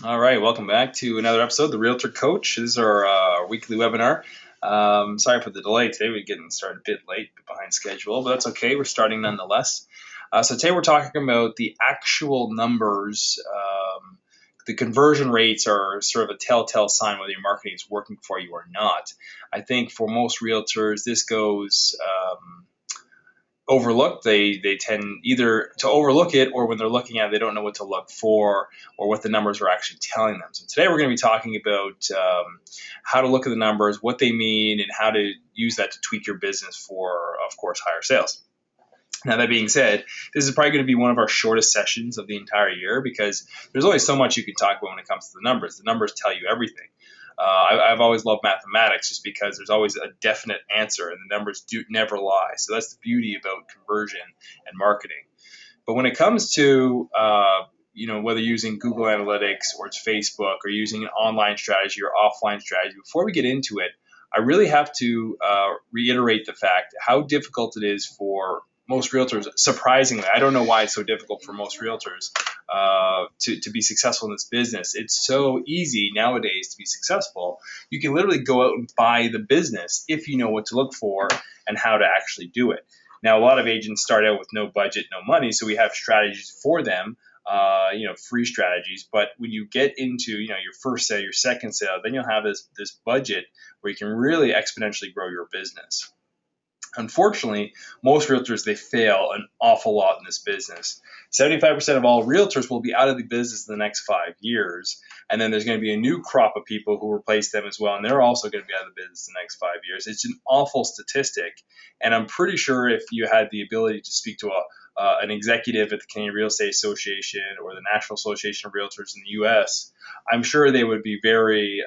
All right, welcome back to another episode of The Realtor Coach. This is our weekly webinar. Sorry for the delay today. We're getting started a bit late, bit behind schedule, but that's okay. We're starting nonetheless. So today we're talking about the actual numbers. The conversion rates are sort of a telltale sign whether your marketing is working for you or not. I think for most realtors, this goes overlooked. They tend either to overlook it, or when they're looking at it, they don't know what to look for or what the numbers are actually telling them. So today we're going to be talking about how to look at the numbers, what they mean, and how to use that to tweak your business for, of course, higher sales. Now, that being said, this is probably going to be one of our shortest sessions of the entire year because there's only so much you can talk about when it comes to the numbers. The numbers tell you everything. I've always loved mathematics just because there's always a definite answer and the numbers do never lie. So that's the beauty about conversion and marketing. But when it comes to whether using Google Analytics or it's Facebook or using an online strategy or offline strategy, before we get into it, I really have to reiterate the fact how difficult it is for most realtors. Surprisingly, I don't know why it's so difficult for most realtors to be successful in this business. It's so easy nowadays to be successful. You can literally go out and buy the business if you know what to look for and how to actually do it. Now, a lot of agents start out with no budget, no money, so we have strategies for them, free strategies. But when you get into, your first sale, your second sale, then you'll have this budget where you can really exponentially grow your business. Unfortunately, most realtors, they fail an awful lot in this business. 75% of all realtors will be out of the business in the next 5 years. And then there's going to be a new crop of people who replace them as well. And they're also going to be out of the business in the next 5 years. It's an awful statistic. And I'm pretty sure if you had the ability to speak to an executive at the Canadian Real Estate Association or the National Association of Realtors in the US, I'm sure they would be very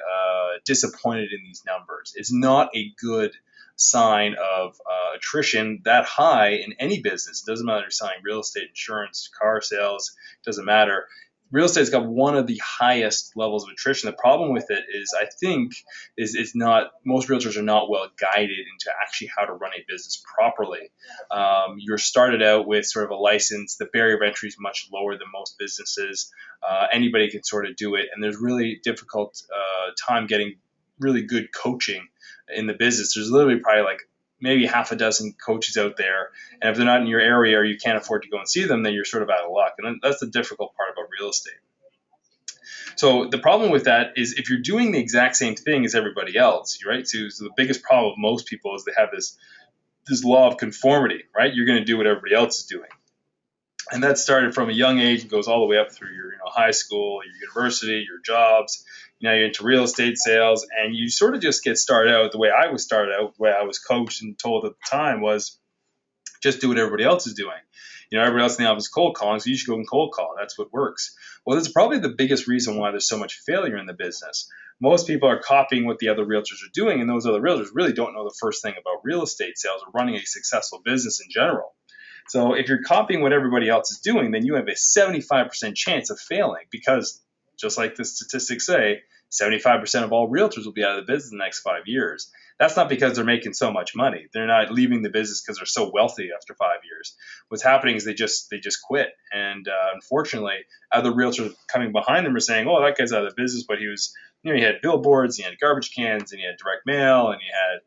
disappointed in these numbers. It's not a good sign of attrition that high in any business. It doesn't matter if you're selling real estate, insurance, car sales, it doesn't matter. Real estate's got one of the highest levels of attrition. The problem with it is, I think, is it's not, most realtors are not well guided into actually how to run a business properly. You're started out with sort of a license. The barrier of entry is much lower than most businesses. Anybody can sort of do it, and there's really difficult time getting really good coaching in the business. There's literally probably like maybe half a dozen coaches out there, and if they're not in your area or you can't afford to go and see them, then you're sort of out of luck. And that's the difficult part about real estate. So the problem with that is if you're doing the exact same thing as everybody else, right? So the biggest problem of most people is they have this law of conformity, right? You're going to do what everybody else is doing. And that started from a young age and goes all the way up through your high school, your university, your jobs. Now you're into real estate sales, and you sort of just get started out the way I was started out, the way I was coached and told at the time was just do what everybody else is doing. Everybody else in the office is cold calling, so you should go and cold call. That's what works. Well, that's probably the biggest reason why there's so much failure in the business. Most people are copying what the other realtors are doing, and those other realtors really don't know the first thing about real estate sales or running a successful business in general. So if you're copying what everybody else is doing, then you have a 75% chance of failing because, just like the statistics say, 75% of all realtors will be out of the business in the next 5 years. That's not because they're making so much money. They're not leaving the business because they're so wealthy after 5 years. What's happening is they just quit. And unfortunately, other realtors coming behind them are saying, "Oh, that guy's out of the business, but he was, he had billboards, he had garbage cans, and he had direct mail, and he had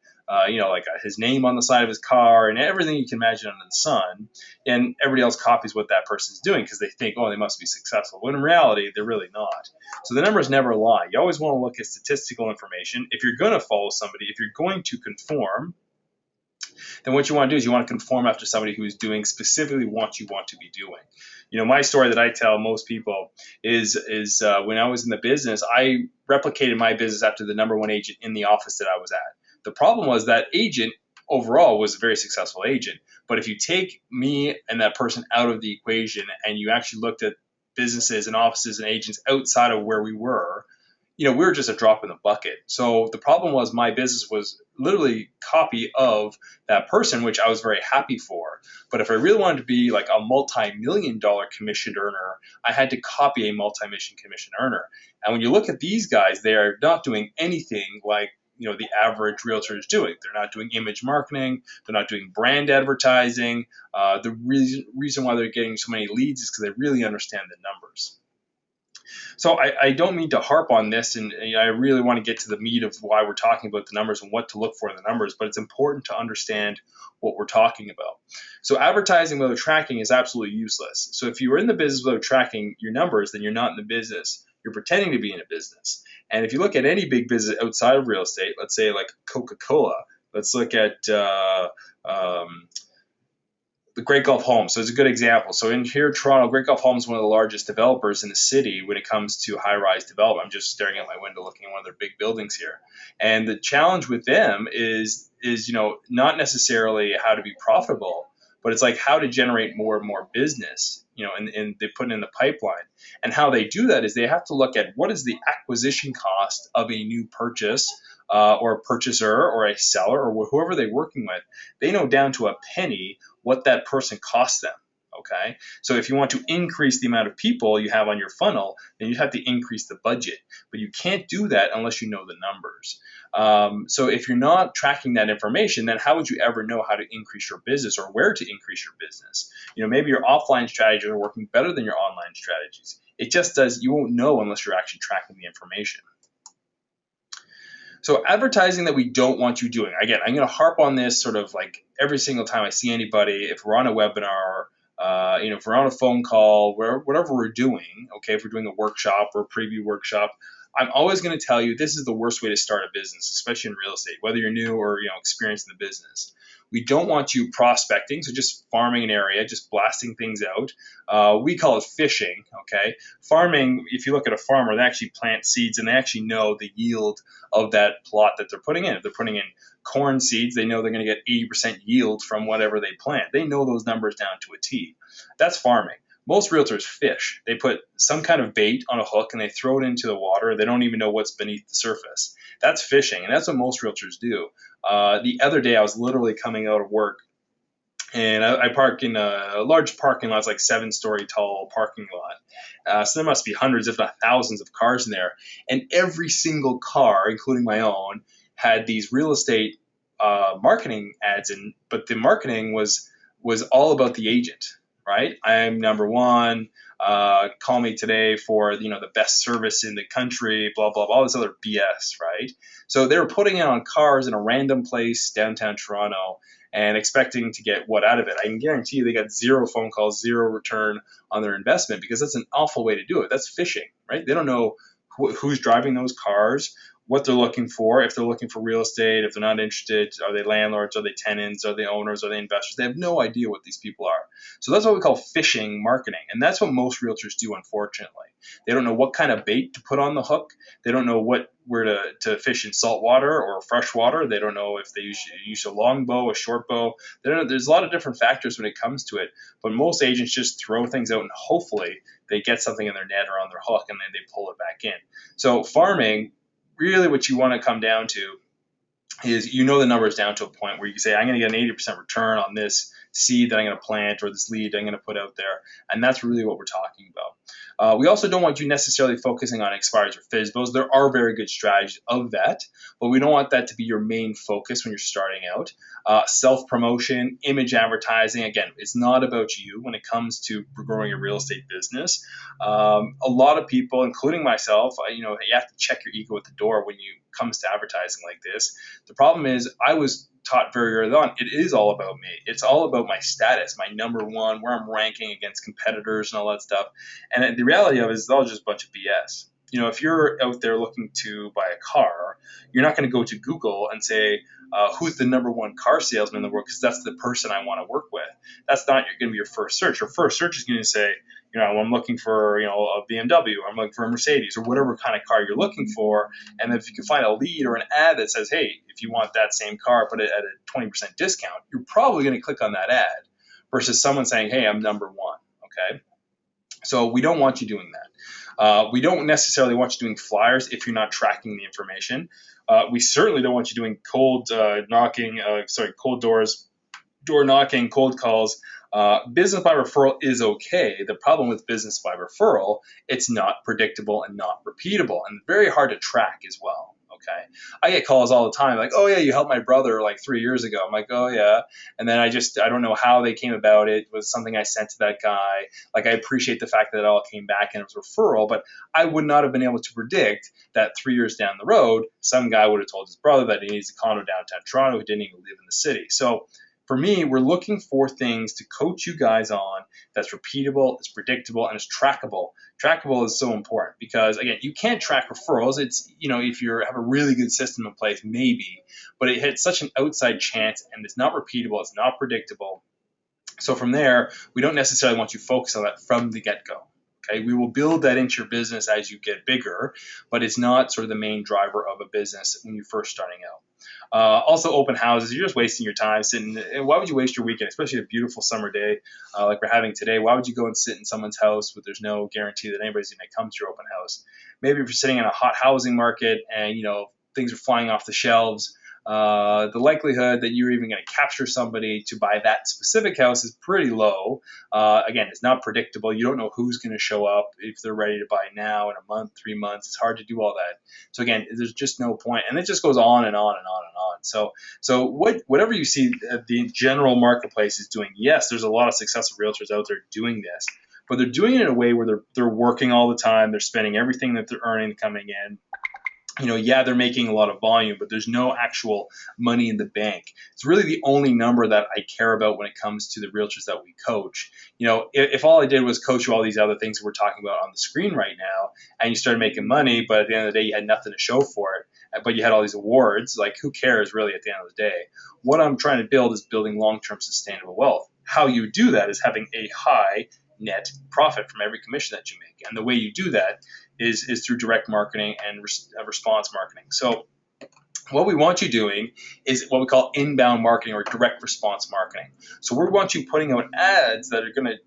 his name on the side of his car and everything you can imagine under the sun." And everybody else copies what that person's doing because they think, oh, they must be successful. When in reality, they're really not. So the numbers never lie. You always want to look at statistical information. If you're going to follow somebody, if you're going to conform, then what you want to do is you want to conform after somebody who is doing specifically what you want to be doing. My story that I tell most people is when I was in the business, I replicated my business after the number one agent in the office that I was at. The problem was that agent overall was a very successful agent. But if you take me and that person out of the equation and you actually looked at businesses and offices and agents outside of where we were, we were just a drop in the bucket. So the problem was my business was literally copy of that person, which I was very happy for. But if I really wanted to be like a multi-million-dollar commissioned earner, I had to copy a multi-mission commission earner. And when you look at these guys, they are not doing anything like the average realtor is doing. They're not doing image marketing. They're not doing brand advertising. The reason why they're getting so many leads is because they really understand the numbers. So I don't mean to harp on this, and I really want to get to the meat of why we're talking about the numbers and what to look for in the numbers, but it's important to understand what we're talking about. So advertising without tracking is absolutely useless. So if you are in the business without tracking your numbers, then you're not in the business. You're pretending to be in a business. And if you look at any big business outside of real estate, let's say like Coca-Cola, let's look at the Great Gulf Homes. So it's a good example. So in here, Toronto, Great Gulf Homes is one of the largest developers in the city when it comes to high-rise development. I'm just staring at my window looking at one of their big buildings here. And the challenge with them is not necessarily how to be profitable, but it's like how to generate more and more business, and they put it in the pipeline. And how they do that is they have to look at what is the acquisition cost of a new purchase, or a purchaser or a seller or whoever they're working with. They know down to a penny what that person costs them. Okay. So if you want to increase the amount of people you have on your funnel, then you have to increase the budget. But you can't do that unless you know the numbers. So if you're not tracking that information, then how would you ever know how to increase your business or where to increase your business? Maybe your offline strategies are working better than your online strategies. It just does, you won't know unless you're actually tracking the information. So advertising that we don't want you doing. Again, I'm going to harp on this sort of like every single time I see anybody. If we're on a webinar, if we're on a phone call, whatever we're doing, okay, if we're doing a workshop or a preview workshop, I'm always going to tell you this is the worst way to start a business, especially in real estate, whether you're new or experienced in the business. We don't want you prospecting, so just farming an area, just blasting things out. We call it fishing, okay? Farming, if you look at a farmer, they actually plant seeds and they actually know the yield of that plot that they're putting in. If they're putting in corn seeds, they know they're going to get 80% yield from whatever they plant. They know those numbers down to a T. That's farming. Most realtors fish. They put some kind of bait on a hook and they throw it into the water. They don't even know what's beneath the surface. That's fishing, and that's what most realtors do. The other day, I was literally coming out of work, and I park in a large parking lot. It's like 7-story tall parking lot. So there must be hundreds, if not thousands, of cars in there. And every single car, including my own, had these real estate marketing ads in, but the marketing was all about the agent, right? I'm number one. Call me today for the best service in the country. Blah blah blah. All this other BS, right? So they were putting it on cars in a random place downtown Toronto and expecting to get what out of it. I can guarantee you they got 0 phone calls, 0 return on their investment, because that's an awful way to do it. That's phishing, right? They don't know who's driving those cars, what they're looking for, if they're looking for real estate, if they're not interested, are they landlords, are they tenants, are they owners, are they investors? They have no idea what these people are. So that's what we call phishing marketing. And that's what most realtors do, unfortunately. They don't know what kind of bait to put on the hook. They don't know where to fish in salt water or fresh water. They don't know if they use a long bow, a short bow. There's a lot of different factors when it comes to it. But most agents just throw things out and hopefully they get something in their net or on their hook and then they pull it back in. So farming, really what you want to come down to is the numbers down to a point where you can say, I'm going to get an 80% return on this seed that I'm going to plant or this lead I'm going to put out there. And that's really what we're talking about. We also don't want you necessarily focusing on expires or FSBOs. There are very good strategies of that, but we don't want that to be your main focus when you're starting out. Self-promotion, image advertising, again, it's not about you when it comes to growing a real estate business. A lot of people, including myself, you have to check your ego at the door when you comes to advertising like this. The problem is I was taught very early on, it is all about me. It's all about my status, my number one, where I'm ranking against competitors and all that stuff. And the reality of it is it's all just a bunch of BS. If you're out there looking to buy a car, you're not going to go to Google and say, who's the number one car salesman in the world, because that's the person I want to work with. That's not going to be your first search. Your first search is going to say, I'm looking for, a BMW, I'm looking for a Mercedes, or whatever kind of car you're looking for. And if you can find a lead or an ad that says, hey, if you want that same car, but at a 20% discount, you're probably going to click on that ad versus someone saying, hey, I'm number one. Okay. So we don't want you doing that. We don't necessarily want you doing flyers if you're not tracking the information. We certainly don't want you doing cold doors, door knocking, cold calls. Business by referral is okay. The problem with business by referral, it's not predictable and not repeatable and very hard to track as well. Okay. I get calls all the time like, oh yeah, you helped my brother like 3 years ago. I'm like, oh yeah. And then I don't know how they came about it. It was something I sent to that guy. Like I appreciate the fact that it all came back and it was a referral, but I would not have been able to predict that 3 years down the road, some guy would have told his brother that he needs a condo downtown Toronto who didn't even live in the city. So for me, we're looking for things to coach you guys on that's repeatable, it's predictable, and it's trackable. Trackable is so important because, again, you can't track referrals. It's, if you have a really good system in place, maybe, but it hits such an outside chance and it's not repeatable, it's not predictable. So from there, we don't necessarily want you to focus on that from the get-go. Okay, we will build that into your business as you get bigger, but it's not sort of the main driver of a business when you're first starting out. Also, open houses, you're just wasting your time sitting. Why would you waste your weekend, especially a beautiful summer day like we're having today? Why would you go and sit in someone's house where there's no guarantee that anybody's going to come to your open house? Maybe if you're sitting in a hot housing market and things are flying off the shelves, the likelihood that you're even going to capture somebody to buy that specific house is pretty low. Again, it's not predictable. You don't know who's going to show up if they're ready to buy now in a month, 3 months. It's hard to do all that. So again, there's just no point. And it just goes on and on and on and on. So whatever you see the general marketplace is doing, yes, there's a lot of successful realtors out there doing this, but they're doing it in a way where they're working all the time. They're spending everything that they're earning coming in. Yeah, they're making a lot of volume, but there's no actual money in the bank. It's really the only number that I care about when it comes to the realtors that we coach. If all I did was coach you all these other things that we're talking about on the screen right now, and you started making money, but at the end of the day, you had nothing to show for it, but you had all these awards, like who cares really at the end of the day? What I'm trying to build is building long-term sustainable wealth. How you do that is having a high net profit from every commission that you make. And the way you do that is through direct marketing and response marketing. So what we want you doing is what we call inbound marketing or direct response marketing. So we want you putting out ads that are going to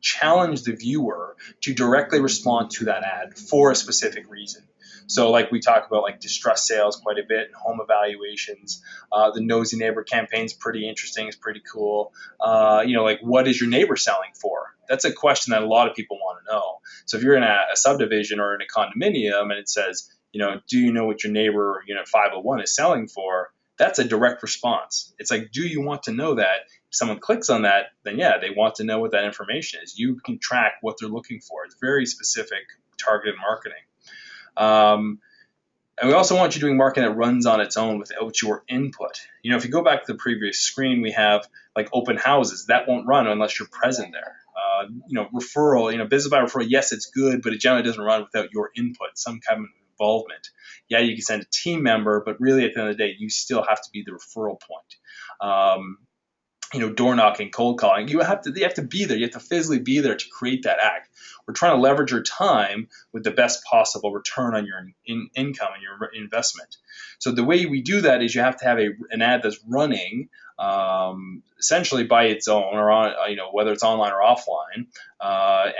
challenge the viewer to directly respond to that ad for a specific reason. So like we talk about like distress sales quite a bit, home evaluations, the nosy neighbor campaign is pretty interesting, it's pretty cool. Like what is your neighbor selling for? That's a question that a lot of people want to know. So if you're in a subdivision or in a condominium and it says, do you know what your neighbor or unit 501 is selling for? That's a direct response. It's like, do you want to know that? If someone clicks on that, then yeah, they want to know what that information is. You can track what they're looking for. It's very specific targeted marketing. And we also want you doing marketing that runs on its own without your input. If you go back to the previous screen, we have like open houses. That won't run unless you're present there. Referral, business by referral, yes, it's good, but it generally doesn't run without your input, some kind of involvement. Yeah, you can send a team member, but really at the end of the day, you still have to be the referral point. Door knocking, cold calling, you have to be there. You have to physically be there to create that act. We're trying to leverage your time with the best possible return on your income and your investment. So the way we do that is you have to have an ad that's running essentially by its own, or on, whether it's online or offline,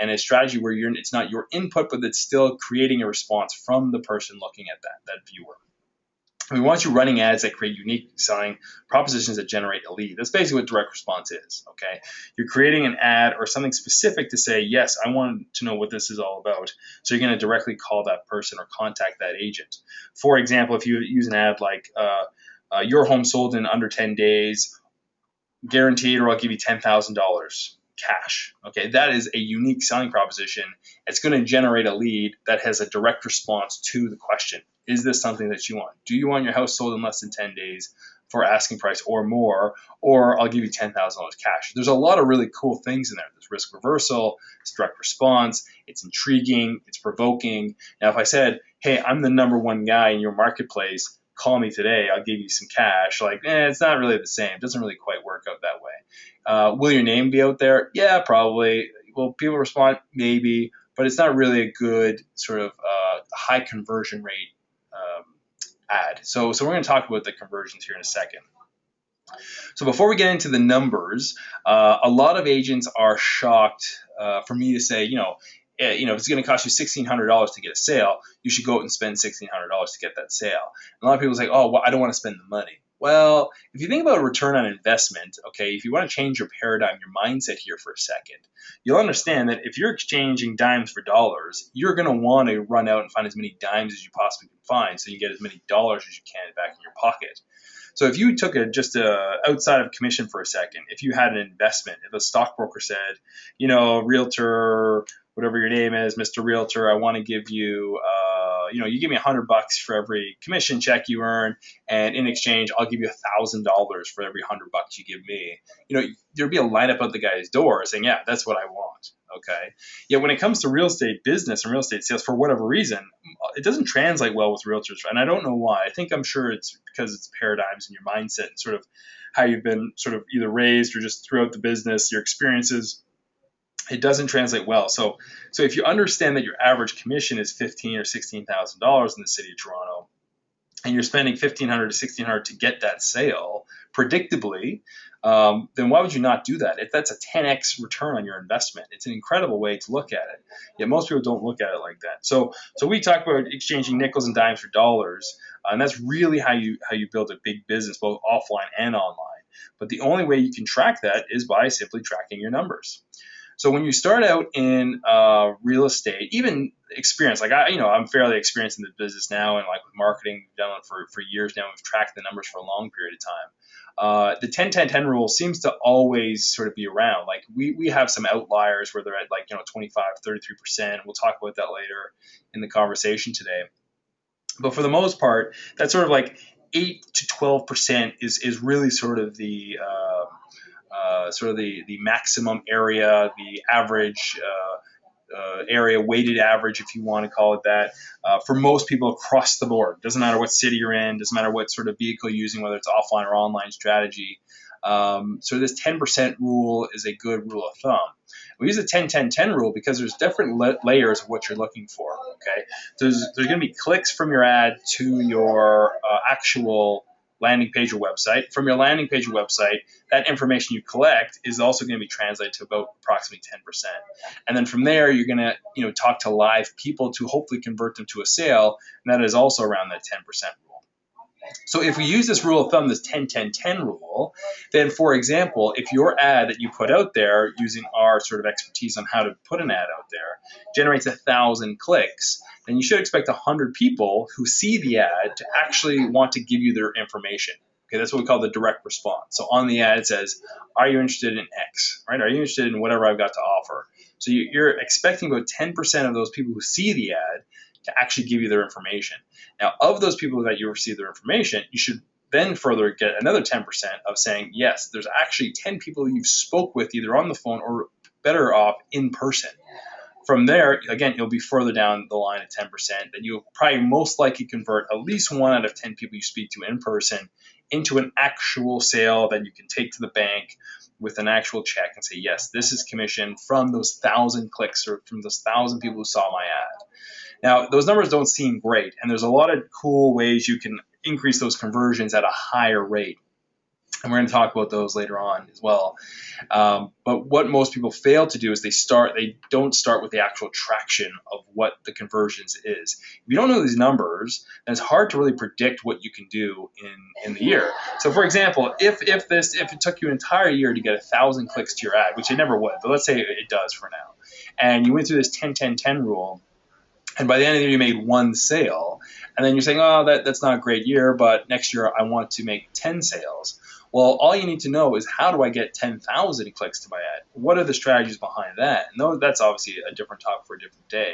and a strategy where it's not your input, but it's still creating a response from the person looking at that viewer. We want you running ads that create unique selling propositions that generate a lead. That's basically what direct response is, okay? You're creating an ad or something specific to say, yes, I want to know what this is all about. So you're going to directly call that person or contact that agent. For example, if you use an ad like, your home sold in under 10 days, guaranteed, or I'll give you $10,000 cash. Okay, that is a unique selling proposition. It's going to generate a lead that has a direct response to the question. Is this something that you want? Do you want your house sold in less than 10 days for asking price or more? Or I'll give you $10,000 cash. There's a lot of really cool things in there. There's risk reversal, it's direct response, it's intriguing, it's provoking. Now, if I said, hey, I'm the number one guy in your marketplace, call me today, I'll give you some cash. Like, it's not really the same. It doesn't really quite work out that way. Will your name be out there? Yeah, probably. Will people respond? Maybe. But it's not really a good sort of high conversion rate ad. So we're going to talk about the conversions here in a second. So before we get into the numbers, a lot of agents are shocked for me to say, if it's going to cost you $1,600 to get a sale, you should go out and spend $1,600 to get that sale. And a lot of people say, oh, well, I don't want to spend the money. Well, if you think about return on investment, okay, if you want to change your paradigm, your mindset here for a second, you'll understand that if you're exchanging dimes for dollars, you're going to want to run out and find as many dimes as you possibly can find so you get as many dollars as you can back in your pocket. So if you took outside of commission for a second, if you had an investment, if a stockbroker said, realtor, whatever your name is, Mr. Realtor, I want to give you, you give me $100 for every commission check you earn, and in exchange, I'll give you $1,000 for every $100 you give me. There'd be a lineup at the guy's door saying, yeah, that's what I want. Okay. Yet when it comes to real estate business and real estate sales, for whatever reason, it doesn't translate well with realtors. And I don't know why. I'm sure it's because it's paradigms and your mindset and sort of how you've been sort of either raised or just throughout the business, your experiences. It doesn't translate well. So if you understand that your average commission is $15,000 or $16,000 in the city of Toronto, and you're spending $1,500 to $1,600 to get that sale predictably, then why would you not do that? If that's a 10x return on your investment, it's an incredible way to look at it. Yet most people don't look at it like that. So we talk about exchanging nickels and dimes for dollars, and that's really how you build a big business, both offline and online. But the only way you can track that is by simply tracking your numbers. So when you start out in real estate, even experience, like I'm fairly experienced in the business now, and like with marketing, we've done it for years now. We've tracked the numbers for a long period of time. The 10-10-10 rule seems to always sort of be around. Like we have some outliers where they're at 25, 33%. We'll talk about that later in the conversation today. But for the most part, that's sort of like 8 to 12% is really sort of the maximum area, the average area, weighted average, if you want to call it that, for most people across the board. Doesn't matter what city you're in, doesn't matter what sort of vehicle you're using, whether it's offline or online strategy. So this 10% rule is a good rule of thumb. We use the 10-10-10 rule because there's different layers of what you're looking for. Okay, there's going to be clicks from your ad to your actual landing page or website. From your landing page or website, that information you collect is also going to be translated to about approximately 10%. And then from there, you're going to talk to live people to hopefully convert them to a sale, and that is also around that 10% rule. So if we use this rule of thumb, this 10-10-10 rule, then for example, if your ad that you put out there using our sort of expertise on how to put an ad out there generates 1,000 clicks, then you should expect 100 people who see the ad to actually want to give you their information. Okay, that's what we call the direct response. So on the ad it says, are you interested in X, right? Are you interested in whatever I've got to offer? So you're expecting about 10% of those people who see the ad to actually give you their information. Now, of those people that you receive their information, you should then further get another 10% of saying, yes, there's actually 10 people you've spoke with either on the phone or better off in person. From there, again, you'll be further down the line at 10%. Then you'll probably most likely convert at least 1 out of 10 people you speak to in person into an actual sale that you can take to the bank with an actual check and say, yes, this is commission from those 1,000 clicks or from those 1,000 people who saw my ad. Now, those numbers don't seem great, and there's a lot of cool ways you can increase those conversions at a higher rate. And we're going to talk about those later on as well. But what most people fail to do is they don't start with the actual traction of what the conversions is. If you don't know these numbers, then it's hard to really predict what you can do in the year. So for example, if it took you an entire year to get 1,000 clicks to your ad, which it never would, but let's say it does for now, and you went through this 10-10-10 rule, and by the end of the year, you made 1 sale. And then you're saying, oh, that's not a great year, but next year I want to make 10 sales. Well, all you need to know is, how do I get 10,000 clicks to my ad? What are the strategies behind that? And that's obviously a different topic for a different day.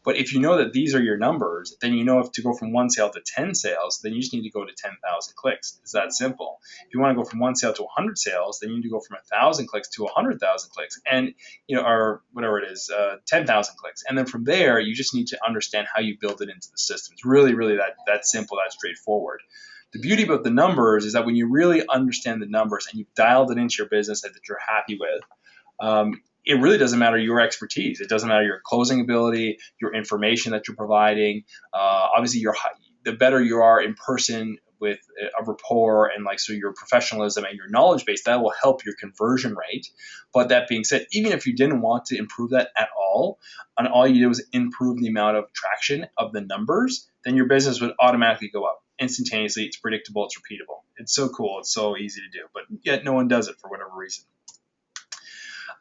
But if you know that these are your numbers, then you know if to go from 1 sale to 10 sales, then you just need to go to 10,000 clicks. It's that simple. If you want to go from 1 sale to 100 sales, then you need to go from 1,000 clicks to 100,000 clicks, and or whatever it is, 10,000 clicks. And then from there, you just need to understand how you build it into the system. It's really, really that simple, that straightforward. The beauty about the numbers is that when you really understand the numbers and you've dialed it into your business that you're happy with, it really doesn't matter your expertise. It doesn't matter your closing ability, your information that you're providing. Obviously, the better you are in person with a rapport and so your professionalism and your knowledge base, that will help your conversion rate. But that being said, even if you didn't want to improve that at all, and all you did was improve the amount of traction of the numbers, then your business would automatically go up instantaneously. It's predictable, it's repeatable. It's so cool. It's so easy to do, but yet no one does it for whatever reason.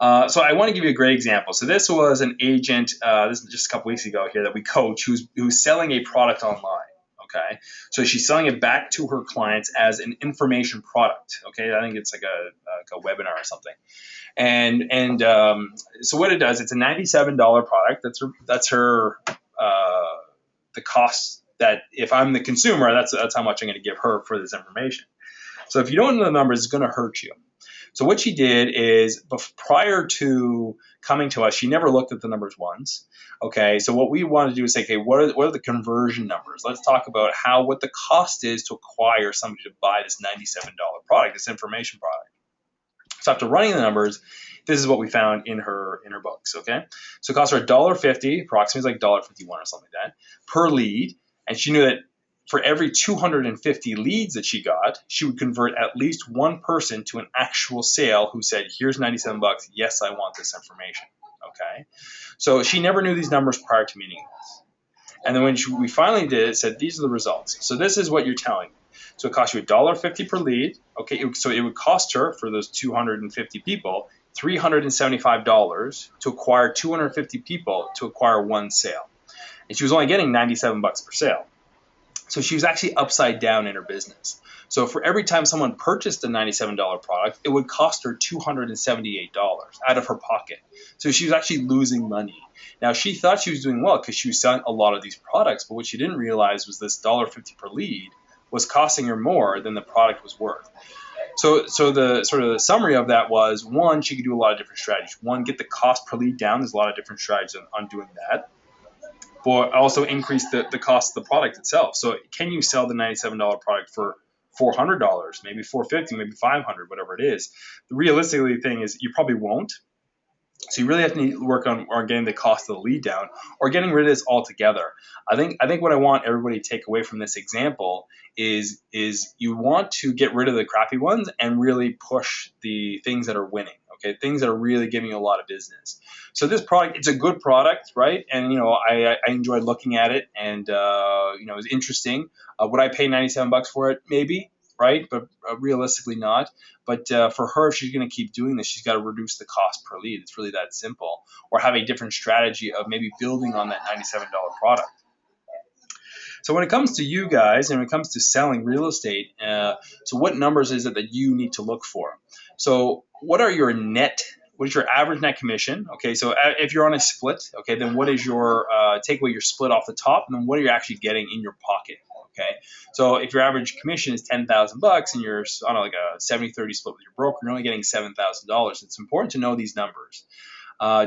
So I want to give you a great example. So this was an agent, this is just a couple weeks ago here that we coach, who's selling a product online. Okay, so she's selling it back to her clients as an information product. Okay, I think it's like a webinar or something. And so what it does, it's a $97 product. That's her the cost that if I'm the consumer, that's how much I'm going to give her for this information. So if you don't know the numbers, it's going to hurt you. So what she did is, prior to coming to us, she never looked at the numbers once. Okay, so what we want to do is say, okay, what are the conversion numbers? Let's talk about what the cost is to acquire somebody to buy this $97 product, this information product. So after running the numbers, this is what we found in her books. Okay, so it cost her $1.50, approximately like $1.51 or something like that per lead, and she knew that for every 250 leads that she got, she would convert at least one person to an actual sale who said, here's 97 bucks. Yes, I want this information. Okay. So she never knew these numbers prior to meeting us. And then when we finally did it, said, these are the results. So this is what you're telling me. So it cost you $1.50 per lead. Okay. So it would cost her, for those 250 people, $375 to acquire 250 people to acquire one sale. And she was only getting 97 bucks per sale. So she was actually upside down in her business. So for every time someone purchased a $97 product, it would cost her $278 out of her pocket. So she was actually losing money. Now, she thought she was doing well because she was selling a lot of these products, but what she didn't realize was this $1.50 per lead was costing her more than the product was worth. So the sort of the summary of that was, one, she could do a lot of different strategies. One, get the cost per lead down. There's a lot of different strategies on doing that. But also increase the cost of the product itself. So can you sell the $97 product for $400, maybe $450, maybe $500, whatever it is? The realistically thing is you probably won't. So you really have to work on getting the cost of the lead down or getting rid of this altogether. I think what I want everybody to take away from this example is you want to get rid of the crappy ones and really push the things that are winning. Okay, things that are really giving you a lot of business. So this product, it's a good product, right? And I enjoyed looking at it, and it was interesting. Would I pay 97 bucks for it? Maybe, right? But realistically not. But for her, if she's going to keep doing this, she's got to reduce the cost per lead. It's really that simple. Or have a different strategy of maybe building on that $97 product. So when it comes to you guys, and when it comes to selling real estate, so what numbers is it that you need to look for? So what is your average net commission? Okay, so if you're on a split, okay, then what is your, take away your split off the top, and then what are you actually getting in your pocket? Okay, so if your average commission is $10,000 and you're on like a 70-30 split with your broker, you're only getting $7,000. It's important to know these numbers.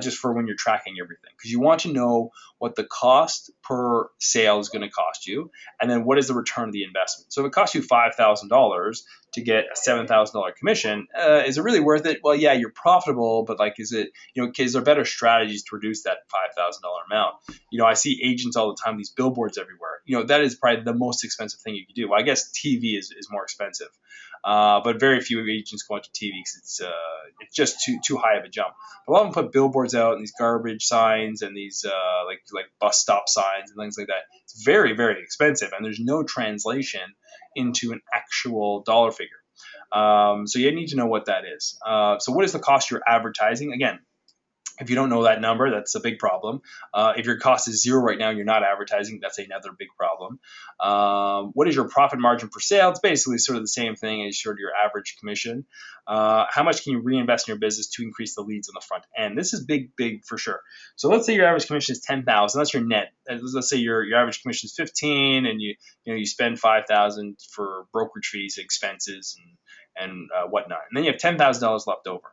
Just for when you're tracking everything, because you want to know what the cost per sale is going to cost you, and then what is the return of the investment. So if it costs you $5,000 to get a $7,000 commission, is it really worth it? Well, yeah, you're profitable, but like, is it, is there better strategies to reduce that $5,000 amount? I see agents all the time, these billboards everywhere. That is probably the most expensive thing you can do. Well, I guess TV is more expensive. But very few agents go into TV because it's just too high of a jump. A lot of them put billboards out and these garbage signs and these like bus stop signs and things like that. It's very, very expensive, and there's no translation into an actual dollar figure. So you need to know what that is. So what is the cost of your advertising? Again, if you don't know that number, that's a big problem. If your cost is zero right now and you're not advertising, that's another big problem. What is your profit margin per sale? It's basically sort of the same thing as sort of your average commission. How much can you reinvest in your business to increase the leads on the front end? This is big for sure. So let's say your average commission is $10,000. That's your net. Let's say your average commission is 15, and you spend $5,000 for brokerage fees, expenses, and whatnot, and then you have $10,000 left over.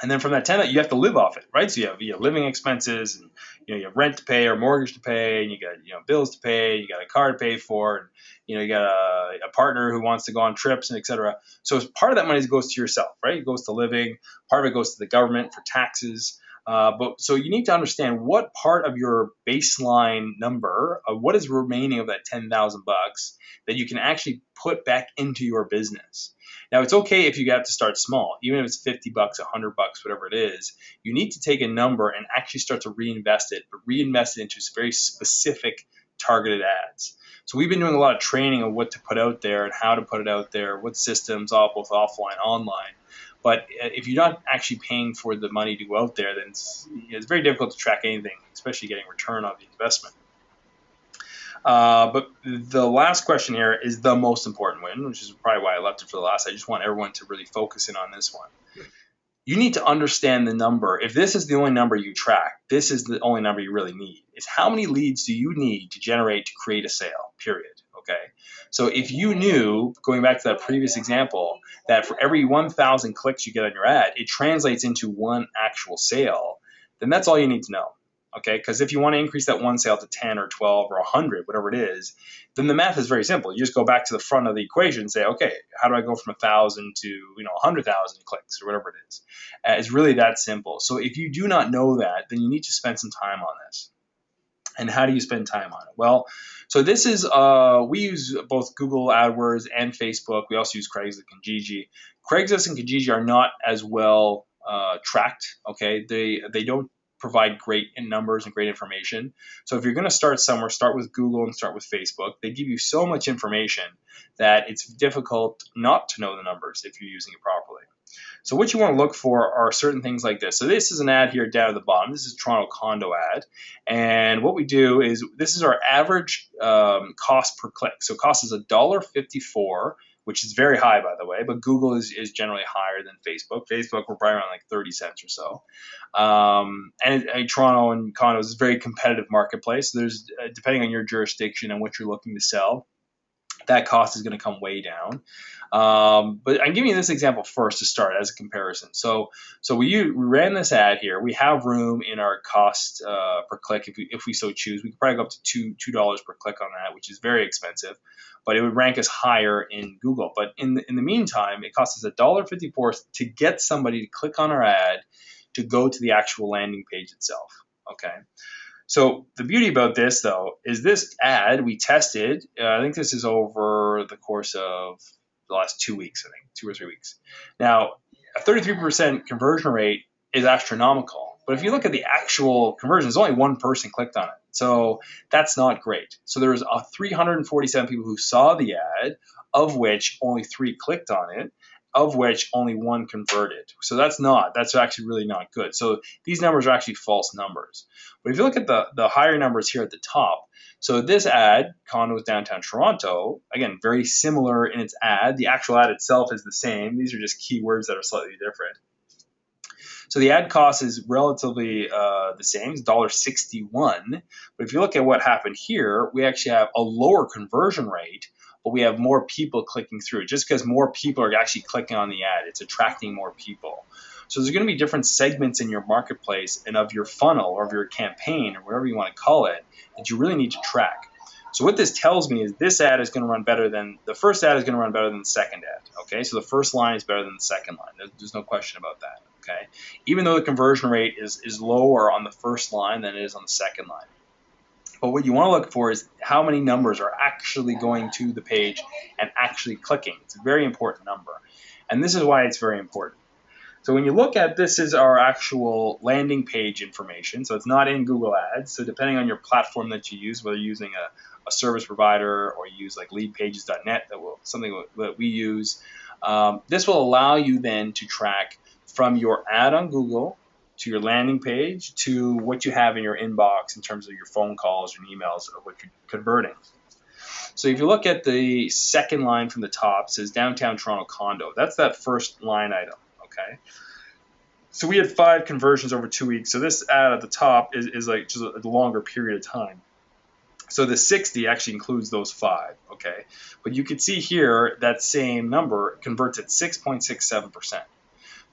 And then from that 10, you have to live off it, right? So you have living expenses, and you have rent to pay or mortgage to pay, and you got bills to pay, you got a car to pay for, and you got a partner who wants to go on trips, and etc. So part of that money goes to yourself, right? It goes to living. Part of it goes to the government for taxes. But so you need to understand what part of your baseline number, what is remaining of that $10,000 that you can actually put back into your business. Now, it's okay if you have to start small, even if it's $50, $100, whatever it is. You need to take a number and actually start to reinvest it, but reinvest it into very specific targeted ads. So we've been doing a lot of training of what to put out there and how to put it out there, what systems, both offline, online. But if you're not actually paying for the money to go out there, then it's very difficult to track anything, especially getting return on the investment. But the last question here is the most important one, which is probably why I left it for the last. I just want everyone to really focus in on this one. You need to understand the number. If this is the only number you track, this is the only number you really need. Is how many leads do you need to generate to create a sale, period. Okay. So if you knew, going back to that previous example, that for every 1,000 clicks you get on your ad, it translates into one actual sale, then that's all you need to know. Okay, because if you want to increase that one sale to 10 or 12 or 100, whatever it is, then the math is very simple. You just go back to the front of the equation and say, okay, how do I go from 1,000 to 100,000 clicks or whatever it is? It's really that simple. So if you do not know that, then you need to spend some time on this. And how do you spend time on it? Well, so this is, we use both Google AdWords and Facebook. We also use Craigslist and Kijiji. Craigslist and Kijiji are not as well tracked, okay? They don't provide great numbers and great information. So if you're going to start somewhere, start with Google and start with Facebook. They give you so much information that it's difficult not to know the numbers if you're using it properly. So what you want to look for are certain things like this. So this is an ad here down at the bottom. This is a Toronto condo ad. And what we do is, this is our average cost per click. So cost is $1.54, which is very high, by the way, but Google is generally higher than Facebook. Facebook, we're probably around like 30 cents or so. And Toronto and condos is a very competitive marketplace. There's, depending on your jurisdiction and what you're looking to sell, that cost is going to come way down. But I'm giving you this example first to start as a comparison. So we ran this ad here. We have room in our cost per click if we so choose. We could probably go up to $2 per click on that, which is very expensive, but it would rank us higher in Google. But in the meantime, it costs us $1.54 to get somebody to click on our ad to go to the actual landing page itself. Okay. So the beauty about this, though, is this ad we tested. I think this is over the course of the last 2 weeks, I think, 2 or 3 weeks. Now, a 33% conversion rate is astronomical. But if you look at the actual conversions, only one person clicked on it. So that's not great. So there was 347 people who saw the ad, of which only 3 clicked on it, of which only 1 converted. So that's actually really not good. So these numbers are actually false numbers. But if you look at the higher numbers here at the top, so this ad, condos downtown Toronto, again, very similar in its ad. The actual ad itself is the same. These are just keywords that are slightly different. So the ad cost is relatively the same, it's $1.61. But if you look at what happened here, we actually have a lower conversion rate, but we have more people clicking through. Just because more people are actually clicking on the ad, it's attracting more people. So there's going to be different segments in your marketplace and of your funnel or of your campaign or whatever you want to call it that you really need to track. So what this tells me is this ad is going to run better than the first ad is going to run better than the second ad. Okay, so the first line is better than the second line. There's no question about that. Okay, even though the conversion rate is lower on the first line than it is on the second line. But what you want to look for is how many numbers are actually going to the page and actually clicking. It's a very important number. And this is why it's very important. So when you look at this is our actual landing page information. So it's not in Google Ads. So depending on your platform that you use, whether you're using a service provider or you use like leadpages.net, something that we use, this will allow you then to track from your ad on Google to your landing page to what you have in your inbox in terms of your phone calls and emails or what you're converting. So if you look at the second line from the top, it says downtown Toronto condo. That's that first line item, okay? So we had 5 conversions over 2 weeks. So this ad at the top is like just a longer period of time. So the 60 actually includes those 5, okay? But you can see here that same number converts at 6.67%.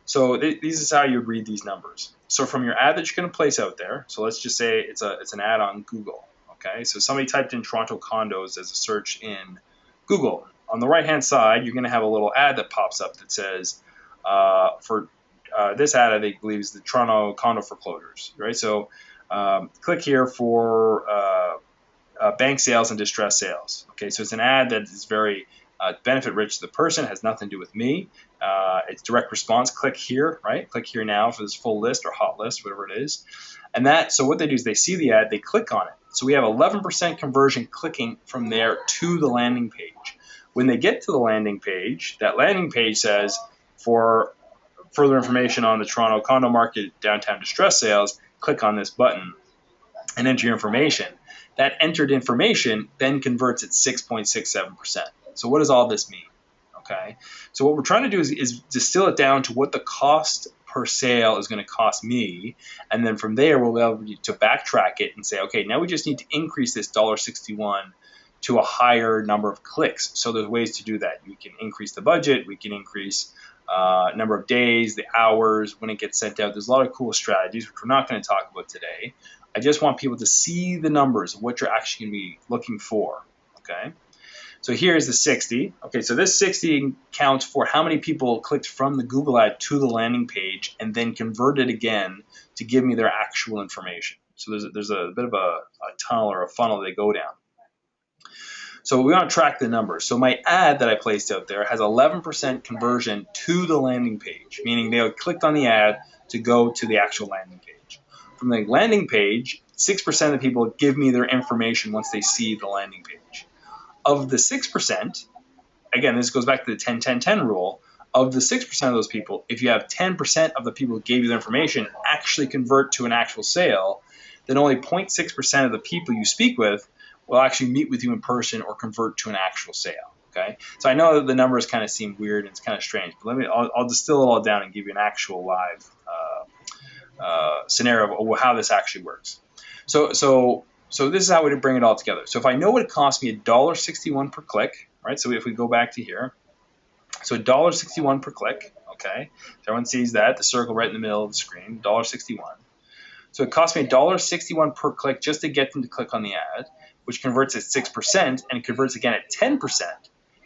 So this is how you read these numbers. So from your ad that you're going to place out there, so let's just say it's an ad on Google, okay? So somebody typed in Toronto condos as a search in Google. On the right-hand side, you're going to have a little ad that pops up that says, for this ad, I believe, is the Toronto condo foreclosures, right? So click here for bank sales and distress sales. Okay, so it's an ad that is very benefit rich to the person, has nothing to do with me. It's direct response. Click here, right? Click here now for this full list or hot list, whatever it is. And so what they do is they see the ad, they click on it. So we have 11% conversion clicking from there to the landing page. When they get to the landing page, that landing page says, for further information on the Toronto condo market, downtown distress sales, click on this button and enter your information. That entered information then converts at 6.67%. So what does all this mean? Okay, so what we're trying to do is distill it down to what the cost per sale is going to cost me, and then from there we'll be able to backtrack it and say, okay, now we just need to increase this $1.61 to a higher number of clicks. So there's ways to do that. We can increase the budget, we can increase number of days, the hours, when it gets sent out. There's a lot of cool strategies, which we're not going to talk about today. I just want people to see the numbers of what you're actually going to be looking for, okay? So here's the 60. Okay, so this 60 counts for how many people clicked from the Google ad to the landing page and then converted again to give me their actual information. So there's a bit of a tunnel or a funnel they go down. So we want to track the numbers. So my ad that I placed out there has 11% conversion to the landing page, meaning they clicked on the ad to go to the actual landing page. From the landing page, 6% of the people give me their information once they see the landing page. Of the 6%, again, this goes back to the 10-10-10 rule, of the 6% of those people, if you have 10% of the people who gave you the information actually convert to an actual sale, then only 0.6% of the people you speak with will actually meet with you in person or convert to an actual sale. Okay, so I know that the numbers kind of seem weird and it's kind of strange, but I'll distill it all down and give you an actual live scenario of how this actually works. So this is how we bring it all together. So if I know what it costs me, $1.61 per click, right? So if we go back to here, so $1.61 per click, okay? So everyone sees that, the circle right in the middle of the screen, $1.61. So it costs me $1.61 per click just to get them to click on the ad, which converts at 6% and converts again at 10%.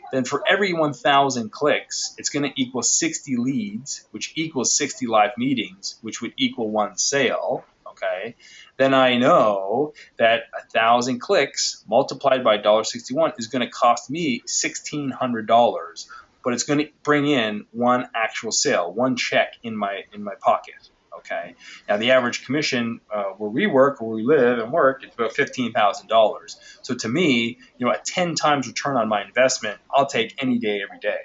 Then for every 1,000 clicks, it's going to equal 60 leads, which equals 60 live meetings, which would equal 1 sale. Okay, then I know that 1,000 clicks multiplied by $1.61 is going to cost me $1,600, but it's going to bring in 1 actual sale, 1 check in my pocket. Okay, now the average commission where we work, where we live and work, it's about $15,000. So to me, a 10 times return on my investment, I'll take any day, every day.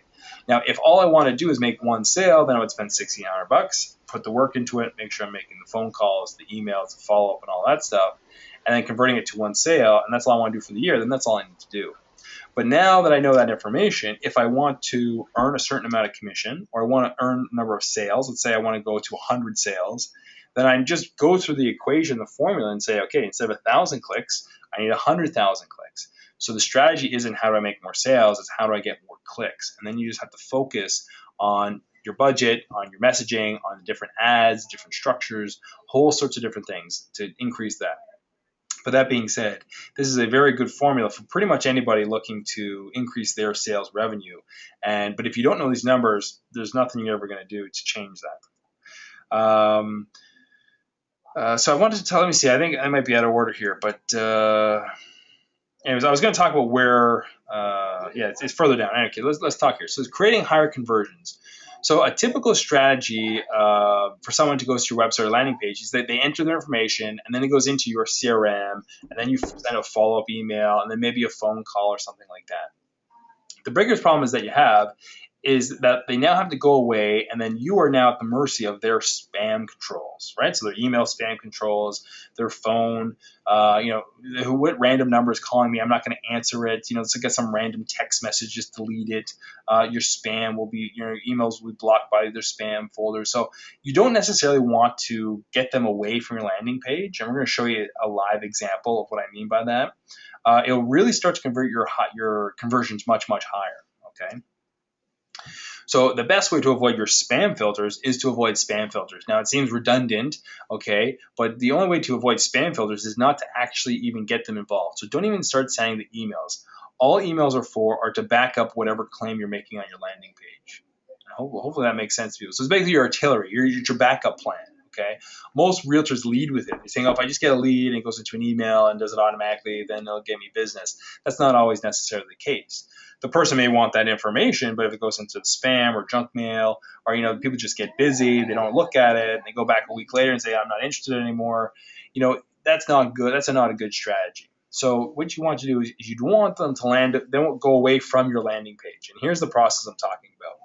Now, if all I want to do is make 1 sale, then I would spend $1,600, put the work into it, make sure I'm making the phone calls, the emails, the follow-up, and all that stuff, and then converting it to 1 sale, and that's all I want to do for the year, then that's all I need to do. But now that I know that information, if I want to earn a certain amount of commission, or I want to earn a number of sales, let's say I want to go to 100 sales, then I just go through the equation, the formula, and say, okay, instead of 1,000 clicks, I need 100,000 clicks. So the strategy isn't how do I make more sales, it's how do I get more clicks. And then you just have to focus on your budget, on your messaging, on different ads, different structures, whole sorts of different things to increase that. But that being said, this is a very good formula for pretty much anybody looking to increase their sales revenue. But if you don't know these numbers, there's nothing you're ever going to do to change that. So I wanted to let me see, I think I might be out of order here, but anyways, I was going to talk about where, it's further down. Okay, let's talk here. So it's creating higher conversions. So a typical strategy for someone to go to your website or landing page is that they enter their information, and then it goes into your CRM, and then you send a follow-up email, and then maybe a phone call or something like that. The biggest problem is that you have is that they now have to go away, and then you are now at the mercy of their spam controls, right? So their email spam controls, their phone, what random number is calling me, I'm not going to answer it. Let's get some random text message, just delete it. Your spam your emails will be blocked by their spam folder. So you don't necessarily want to get them away from your landing page. And we're going to show you a live example of what I mean by that. It'll really start to convert your conversions much, much higher, okay? So the best way to avoid your spam filters is to avoid spam filters. Now, it seems redundant, okay, but the only way to avoid spam filters is not to actually even get them involved. So don't even start sending the emails. All emails are to back up whatever claim you're making on your landing page. Hopefully that makes sense to you. So it's basically your artillery, your backup plan, Okay, most realtors lead with it. They're saying, oh, if I just get a lead and it goes into an email and does it automatically, then it'll get me business. That's not always necessarily the case. The person may want that information, but if it goes into spam or junk mail, or people just get busy, they don't look at it, and they go back a week later and say, I'm not interested anymore. That's not good. That's not a good strategy. So what you want to do is you want them to land, they won't go away from your landing page. And here's the process I'm talking about.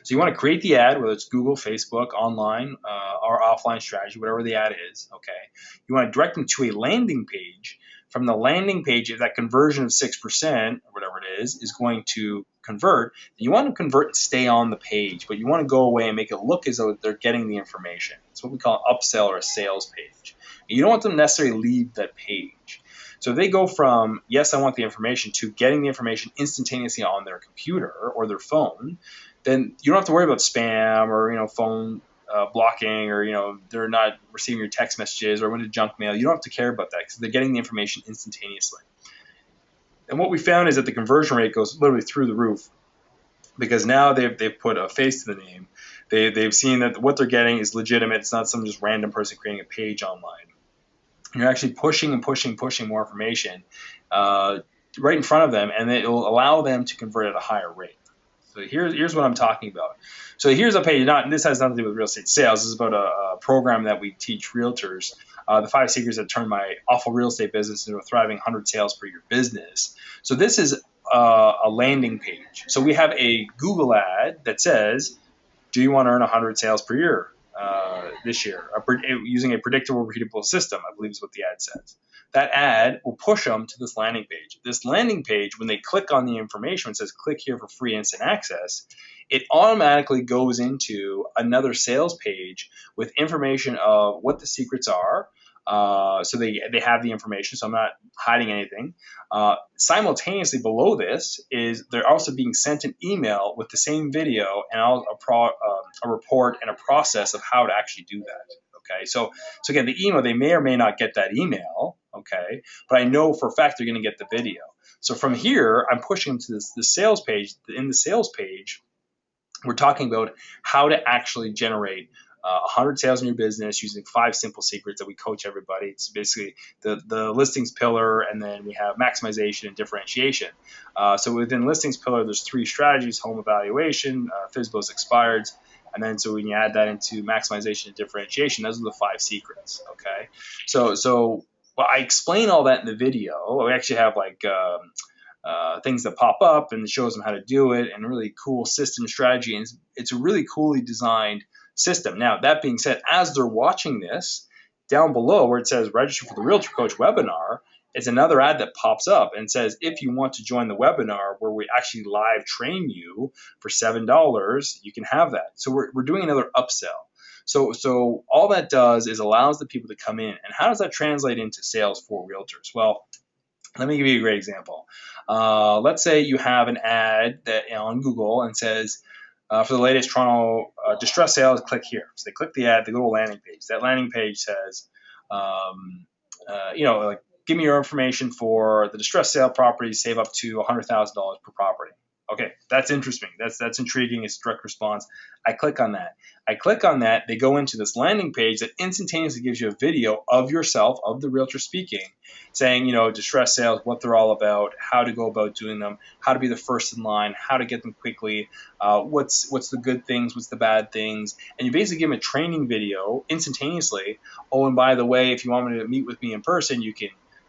So you want to create the ad, whether it's Google, Facebook, online, or offline strategy, whatever the ad is, okay? You want to direct them to a landing page. From the landing page, if that conversion of 6%, or whatever it is going to convert, you want to convert and stay on the page, but you want to go away and make it look as though they're getting the information. It's what we call an upsell or a sales page. And you don't want them to necessarily leave that page. So if they go from, yes, I want the information, to getting the information instantaneously on their computer or their phone, then you don't have to worry about spam or phone blocking, or they're not receiving your text messages or went to junk mail. You don't have to care about that because they're getting the information instantaneously. And what we found is that the conversion rate goes literally through the roof, because now they've put a face to the name. They've seen that what they're getting is legitimate. It's not some just random person creating a page online. You're actually pushing more information right in front of them, and it will allow them to convert at a higher rate. So here's what I'm talking about. So here's a page. This has nothing to do with real estate sales. This is about a program that we teach realtors. The 5 secrets that turn my awful real estate business into a thriving 100 sales per year business. So this is a landing page. So we have a Google ad that says, do you want to earn 100 sales per year this year, using a predictable, repeatable system, I believe is what the ad says. That ad will push them to this landing page. This landing page, when they click on the information, it says click here for free instant access, it automatically goes into another sales page with information of what the secrets are. So they have the information, so I'm not hiding anything. Simultaneously below this is they're also being sent an email with the same video and a report and a process of how to actually do that. Okay, so again, the email, they may or may not get that email, okay, but I know for a fact they're going to get the video. So from here, I'm pushing them to the sales page. In the sales page, we're talking about how to actually generate 100 sales in your business using 5 simple secrets that we coach everybody. It's basically the listings pillar, and then we have maximization and differentiation. So within listings pillar, there's 3 strategies: home evaluation, FSBOs, expireds, and then so when you add that into maximization and differentiation, those are the 5 secrets. Okay, so well, I explain all that in the video. We actually have like things that pop up and it shows them how to do it, and really cool system strategy. And it's a really coolly designed system. Now, that being said, as they're watching this, down below where it says register for the Realtor Coach webinar, it's another ad that pops up and says, if you want to join the webinar where we actually live train you for $7, you can have that. So we're doing another upsell. So all that does is allows the people to come in. And how does that translate into sales for realtors? Well, let me give you a great example. Let's say you have an ad that on Google and says, for the latest Toronto distress sales, click here. So they click the ad, they go to a landing page. That landing page says, like, give me your information for the distress sale property, save up to $100,000 per property. Okay, that's interesting. That's intriguing. It's direct response. I click on that. They go into this landing page that instantaneously gives you a video of yourself, of the realtor speaking, saying, distress sales, what they're all about, how to go about doing them, how to be the first in line, how to get them quickly, what's the good things, what's the bad things. And you basically give them a training video instantaneously. Oh, and by the way, if you want me to meet with me in person, you can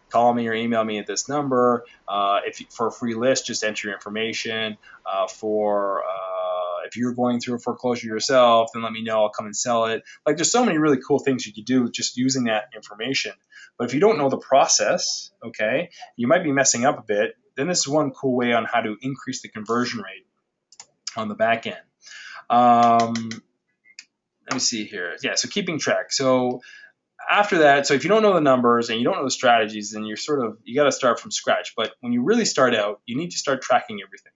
call me or email me at this number. For a free list, just enter your information. If you're going through a foreclosure yourself, then let me know. I'll come and sell it. Like, there's so many really cool things you could do just using that information. But if you don't know the process, okay, you might be messing up a bit. Then this is one cool way on how to increase the conversion rate on the back end. Let me see here. Yeah, so keeping track. So after that, so if you don't know the numbers and you don't know the strategies, then you got to start from scratch. But when you really start out, you need to start tracking everything,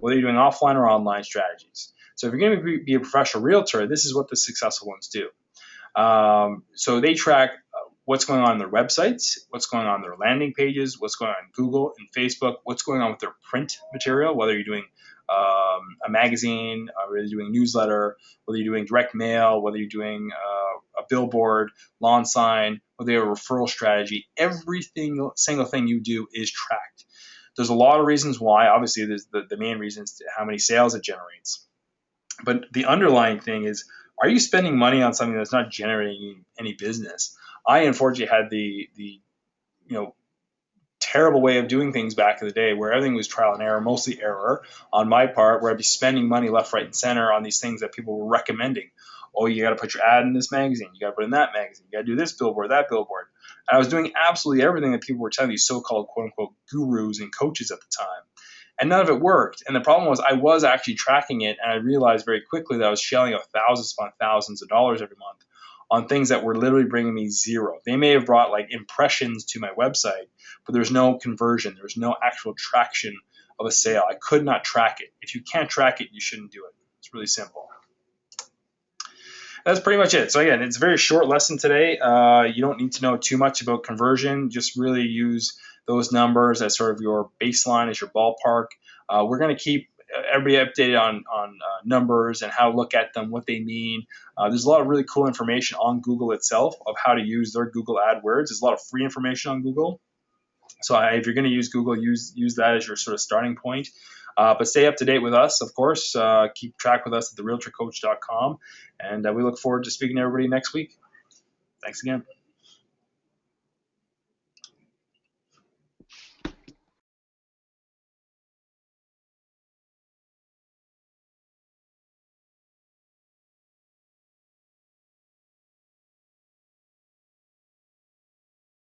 whether you're doing offline or online strategies. So if you're going to be a professional realtor, this is what the successful ones do. So they track what's going on their websites, what's going on their landing pages, what's going on Google and Facebook, what's going on with their print material, whether you're doing a magazine, whether you're doing newsletter, whether you're doing direct mail, whether you're doing billboard, lawn sign, whether you have a referral strategy, everything, single thing you do is tracked. There's a lot of reasons why. Obviously, there's the main reasons to how many sales it generates. But the underlying thing is, are you spending money on something that's not generating any business? I unfortunately had the you know terrible way of doing things back in the day where everything was trial and error, mostly error on my part, where I'd be spending money left, right, and center on these things that people were recommending. Oh, you got to put your ad in this magazine. You got to put in that magazine. You got to do this billboard, that billboard. And I was doing absolutely everything that people were telling these so-called quote unquote gurus and coaches at the time. And none of it worked. And the problem was I was actually tracking it, and I realized very quickly that I was shelling out thousands upon thousands of dollars every month on things that were literally bringing me zero. They may have brought like impressions to my website, but there's no conversion. There's no actual traction of a sale. I could not track it. If you can't track it, you shouldn't do it. It's really simple. That's pretty much it. So again, it's a very short lesson today. You don't need to know too much about conversion. Just really use those numbers as sort of your baseline, as your ballpark. We're going to keep everybody updated on numbers and how to look at them, what they mean. There's a lot of really cool information on Google itself of how to use their Google AdWords. There's a lot of free information on Google. So if you're going to use Google, use that as your sort of starting point. But stay up to date with us, of course. Keep track with us at therealtorcoach.com. And we look forward to speaking to everybody next week. Thanks again.